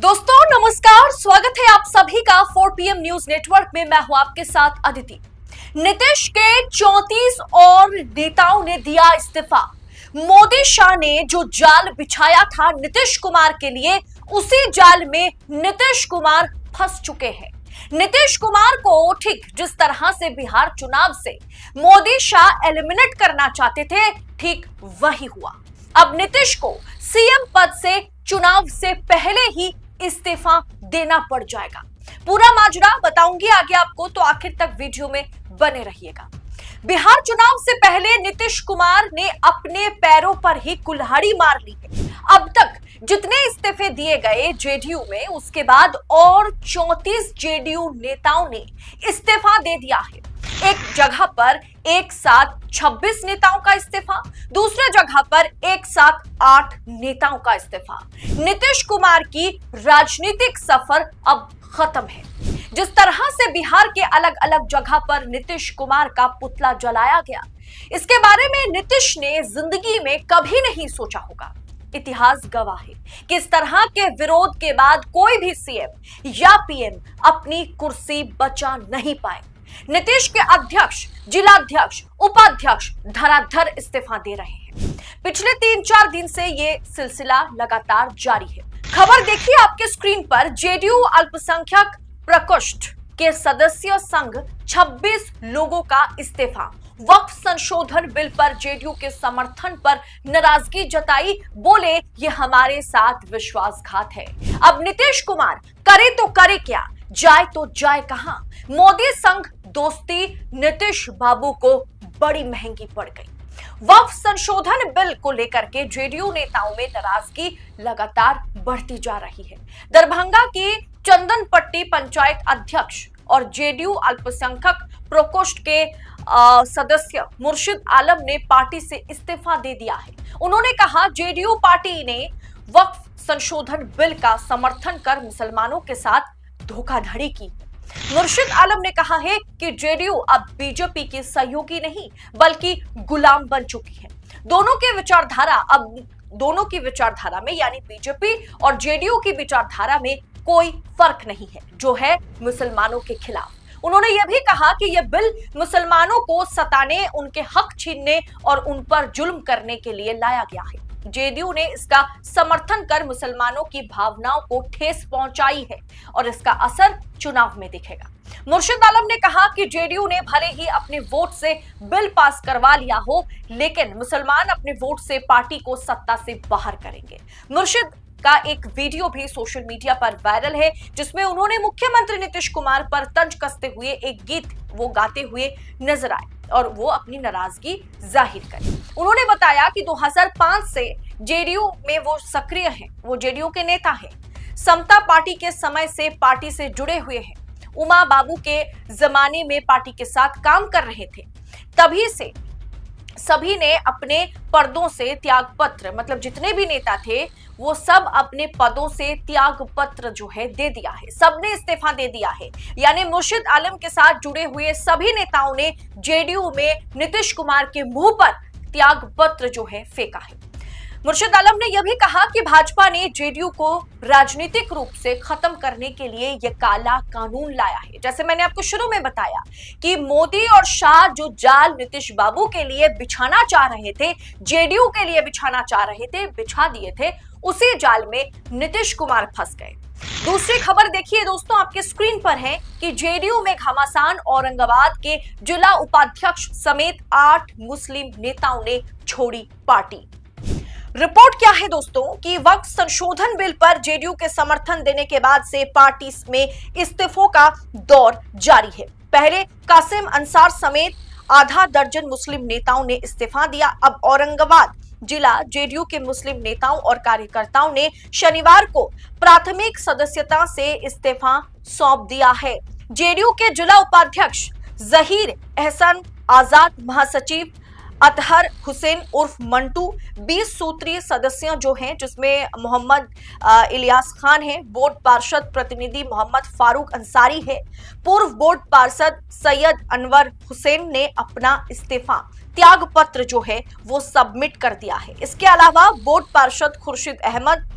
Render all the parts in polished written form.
दोस्तों नमस्कार, स्वागत है आप सभी का 4 PM न्यूज नेटवर्क में। मैं हूं आपके साथ अदिति। नीतीश के 34 और नेताओं ने दिया इस्तीफा। मोदी शाह ने जो जाल बिछाया था नीतीश कुमार के लिए, उसी जाल में नीतीश कुमार फंस चुके हैं। नीतीश कुमार को ठीक जिस तरह से बिहार चुनाव से मोदी शाह एलिमिनेट करना चाहते थे, ठीक वही हुआ। अब नीतीश को सीएम पद से चुनाव से पहले ही इस्तीफा देना पड़ जाएगा। पूरा माजरा बताऊंगी आगे आपको, तो आखिर तक वीडियो में बने रहिएगा। बिहार चुनाव से पहले नीतीश कुमार ने अपने पैरों पर ही कुल्हाड़ी मार ली है। अब तक जितने इस्तीफे दिए गए जेडीयू में, उसके बाद और 34 जेडीयू नेताओं ने इस्तीफा दे दिया है। एक जगह पर एक साथ 26 नेताओं का इस्तीफा, दूसरे जगह पर एक साथ 8 नेताओं का इस्तीफा। नीतीश कुमार की राजनीतिक सफर अब खत्म है। जिस तरह से बिहार के अलग अलग जगह पर नीतीश कुमार का पुतला जलाया गया, इसके बारे में नीतीश ने जिंदगी में कभी नहीं सोचा होगा। इतिहास गवाह है कि इस तरह के विरोध के बाद कोई भी सीएम या पीएम अपनी कुर्सी बचा नहीं पाए। नीतीश के अध्यक्ष, जिलाध्यक्ष, उपाध्यक्ष धराधर इस्तीफा दे रहे हैं। पिछले 3-4 दिन से ये सिलसिला लगातार जारी है। खबर देखिए आपके स्क्रीन पर। जेडीयू अल्पसंख्यक प्रकोष्ठ के सदस्य संघ 26 लोगों का इस्तीफा। वक्फ संशोधन बिल पर जेडीयू के समर्थन पर नाराजगी जताई, बोले ये हमारे साथ विश्वासघात है। अब नीतीश कुमार करे तो करे क्या, जाए तो जाए कहां। मोदी संग दोस्ती नीतीश बाबू को बड़ी महंगी पड़ गई। वक्फ संशोधन बिल को लेकर के जेडीयू नेताओं में नाराजगी लगातार बढ़ती जा रही है। दरभंगा की चंदनपट्टी पंचायत अध्यक्ष और जेडीयू अल्पसंख्यक प्रकोष्ठ के सदस्य मुर्शिद आलम ने पार्टी से इस्तीफा दे दिया है। उन्होंने कहा, जेडीयू पार्टी ने वक्फ संशोधन बिल का समर्थन कर मुसलमानों के साथ धोखाधड़ी की। मुर्शिद आलम ने कहा है कि जेडीयू अब बीजेपी की सहयोगी नहीं बल्कि गुलाम बन चुकी है। दोनों की विचारधारा में, यानी बीजेपी और जेडीयू की विचारधारा में कोई फर्क नहीं है, जो है मुसलमानों के खिलाफ। उन्होंने यह भी कहा कि यह बिल मुसलमानों को सताने, उनके हक छीनने और उन पर जुल्म करने के लिए लाया गया है। जेडीयू ने इसका समर्थन कर मुसलमानों की भावनाओं को ठेस पहुंचाई है और इसका असर चुनाव में दिखेगा। मुर्शिद आलम ने कहा कि जेडीयू ने भले ही अपने वोट से बिल पास करवा लिया हो, लेकिन मुसलमान अपने वोट से पार्टी को सत्ता से बाहर करेंगे। मुर्शिद का एक वीडियो भी सोशल मीडिया पर वायरल है, जिसमें उन्होंने मुख्यमंत्री नीतीश कुमार पर तंज कसते हुए एक गीत वो गाते हुए नजर आए और वो अपनी नाराजगी जाहिर करी। उन्होंने बताया कि 2005 से जेडीयू में वो सक्रिय हैं, वो जेडीयू के नेता हैं। समता पार्टी के समय से पार्टी से जुड़े हुए हैं। उमा बाबू के जमाने में पार्टी के साथ काम कर रहे थे। तभी से सभी ने अपने पदों से त्याग पत्र, मतलब जितने भी नेता थे वो सब अपने पदों से त्याग पत्र जो है दे दिया है, सबने इस्तीफा दे दिया है। यानी मुर्शिद आलम के साथ जुड़े हुए सभी नेताओं ने जेडीयू में नीतीश कुमार के मुंह पर त्याग पत्र जो है फेंका है। मुर्शिद आलम ने यह भी कहा कि भाजपा ने जेडीयू को राजनीतिक रूप से खत्म करने के लिए यह काला कानून लाया है। जैसे मैंने आपको शुरू में बताया कि मोदी और शाह जो जाल नीतीश बाबू के लिए बिछाना चाह रहे थे, जेडीयू के लिए बिछाना चाह रहे थे, बिछा दिए थे, उसी जाल में नीतीश कुमार फंस गए। दूसरी खबर देखिए दोस्तों, आपके स्क्रीन पर है कि जेडीयू में घमासान। औरंगाबाद के जिला उपाध्यक्ष समेत 8 मुस्लिम नेताओं ने छोड़ी पार्टी। रिपोर्ट क्या है दोस्तों कि वक्फ संशोधन बिल पर जेडीयू के समर्थन देने के बाद से पार्टी में इस्तीफों का दौर जारी है। पहले कासिम अंसार समेत आधा दर्जन मुस्लिम नेताओं ने इस्तीफा दिया। अब औरंगाबाद जिला जेडीयू के मुस्लिम नेताओं और कार्यकर्ताओं ने शनिवार को प्राथमिक सदस्यता से इस्तीफा सौंप दिया है। जेडीयू के जिला उपाध्यक्ष जहीर एहसन आजाद, महासचिव अतहर हुसैन उर्फ मंटू, 20 सूत्रीय सदस्य जो हैं, जिसमें मोहम्मद इलियास खान है, बोर्ड पार्षद प्रतिनिधि मोहम्मद फारूक अंसारी है, पूर्व बोर्ड पार्षद सैयद अनवर हुसैन ने अपना इस्तीफा त्याग पत्र जो है वो सबमिट कर दिया है। इसके अलावा बोर्ड पार्षद खुर्शीद अहमद,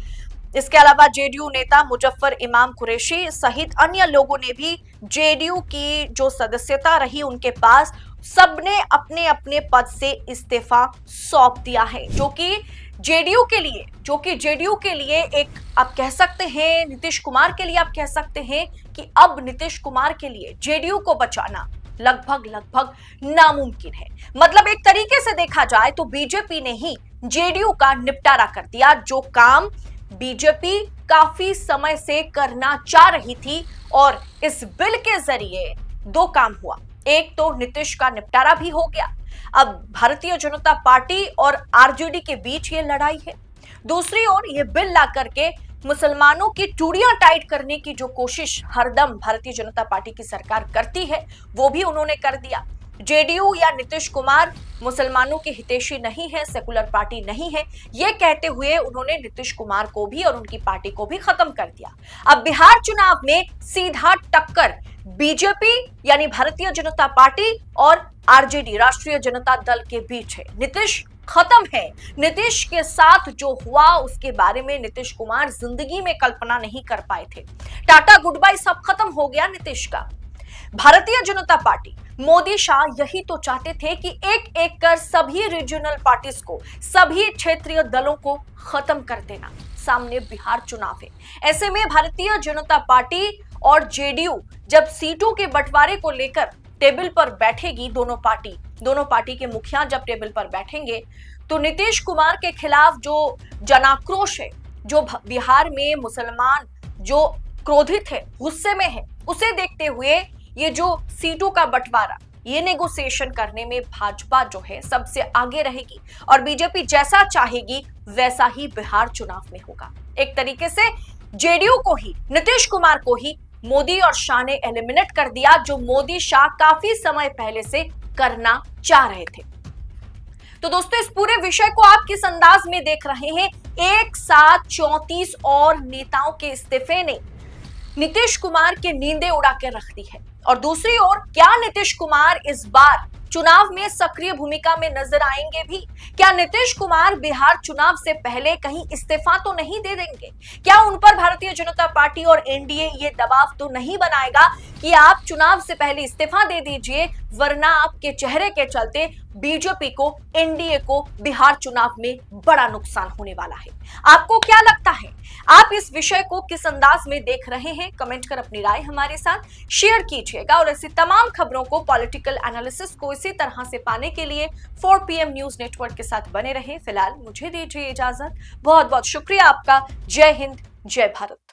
इसके अलावा जेडीयू नेता मुजफ्फर इमाम कुरैशी सहित अन्य लोगों ने भी जेडीयू की जो सदस्यता रही उनके पास सबने अपने अपने पद से इस्तीफा सौंप दिया है, जो कि जेडीयू के लिए एक आप कह सकते हैं, नीतीश कुमार के लिए आप कह सकते हैं कि अब नीतीश कुमार के लिए जेडीयू को बचाना लगभग नामुमकिन है। मतलब एक तरीके से देखा जाए तो बीजेपी ने ही जेडीयू का निपटारा कर दिया। जो काम बीजेपी काफी समय से करना चाह रही थी, और इस बिल के जरिए दो काम हुआ। एक तो नीतीश का निपटारा भी हो गया, अब भारतीय जनता पार्टी और आरजेडी के बीच ये लड़ाई है। दूसरी ओर ये बिल ला करके मुसलमानों की चूड़ियां टाइट करने की जो कोशिश हरदम भारतीय जनता पार्टी की सरकार करती है, वो भी उन्होंने कर दिया। जेडीयू या नीतीश कुमार मुसलमानों के हितैषी नहीं है, सेकुलर पार्टी नहीं है, ये कहते हुए उन्होंने नीतीश कुमार को भी और उनकी पार्टी को भी खत्म कर दिया। अब बिहार चुनाव में सीधा टक्कर बीजेपी यानी भारतीय जनता पार्टी और आरजेडी राष्ट्रीय जनता दल के बीच है। नीतीश खत्म है। नीतीश के साथ जो हुआ उसके बारे में नीतीश कुमार जिंदगी में कल्पना नहीं कर पाए थे। टाटा गुड बाय सब खत्म हो गया नीतीश का। भारतीय जनता पार्टी मोदी शाह यही तो चाहते थे कि एक एक कर सभी रीजनल पार्टीज को, सभी क्षेत्रीय दलों को खत्म कर देना। सामने बिहार चुनाव है, ऐसे में भारतीय जनता पार्टी और जेडीयू जब सीटों के बंटवारे को लेकर टेबल पर बैठेगी, दोनों पार्टी के मुखिया जब टेबल पर बैठेंगे, तो नीतीश कुमार के खिलाफ जो जनाक्रोश है, जो बिहार में मुसलमान जो क्रोधित है, गुस्से में है, उसे देखते हुए ये जो सीटों का बंटवारा, ये नेगोशिएशन करने में भाजपा जो है सबसे आगे रहेगी, और बीजेपी जैसा चाहेगी वैसा ही बिहार चुनाव में होगा। एक तरीके से जेडीयू को ही, नीतीश कुमार को ही मोदी और शाह ने एलिमिनेट कर दिया, जो मोदी शाह काफी समय पहले से करना चाह रहे थे। तो दोस्तों, इस पूरे विषय को आप किस अंदाज में देख रहे हैं? एक साथ 34 और नेताओं के इस्तीफे ने नीतीश कुमार की नींदें उड़ा के रख दी है। और दूसरी ओर, क्या नीतीश कुमार इस बार चुनाव में सक्रिय भूमिका में नजर आएंगे भी? क्या नीतीश कुमार बिहार चुनाव से पहले कहीं इस्तीफा तो नहीं दे देंगे? क्या उन पर भारतीय जनता पार्टी और एनडीए ये दबाव तो नहीं बनाएगा कि आप चुनाव से पहले इस्तीफा दे दीजिए, वरना आपके चेहरे के चलते बीजेपी को, एनडीए को बिहार चुनाव में बड़ा नुकसान होने वाला है? आपको क्या लगता है? आप इस विषय को किस अंदाज में देख रहे हैं? कमेंट कर अपनी राय हमारे साथ शेयर कीजिएगा, और ऐसी तमाम खबरों को, पॉलिटिकल एनालिसिस को इसी तरह से पाने के लिए 4PM न्यूज नेटवर्क के साथ बने रहे। फिलहाल मुझे दीजिए इजाजत। बहुत बहुत शुक्रिया आपका। जय हिंद, जय भारत।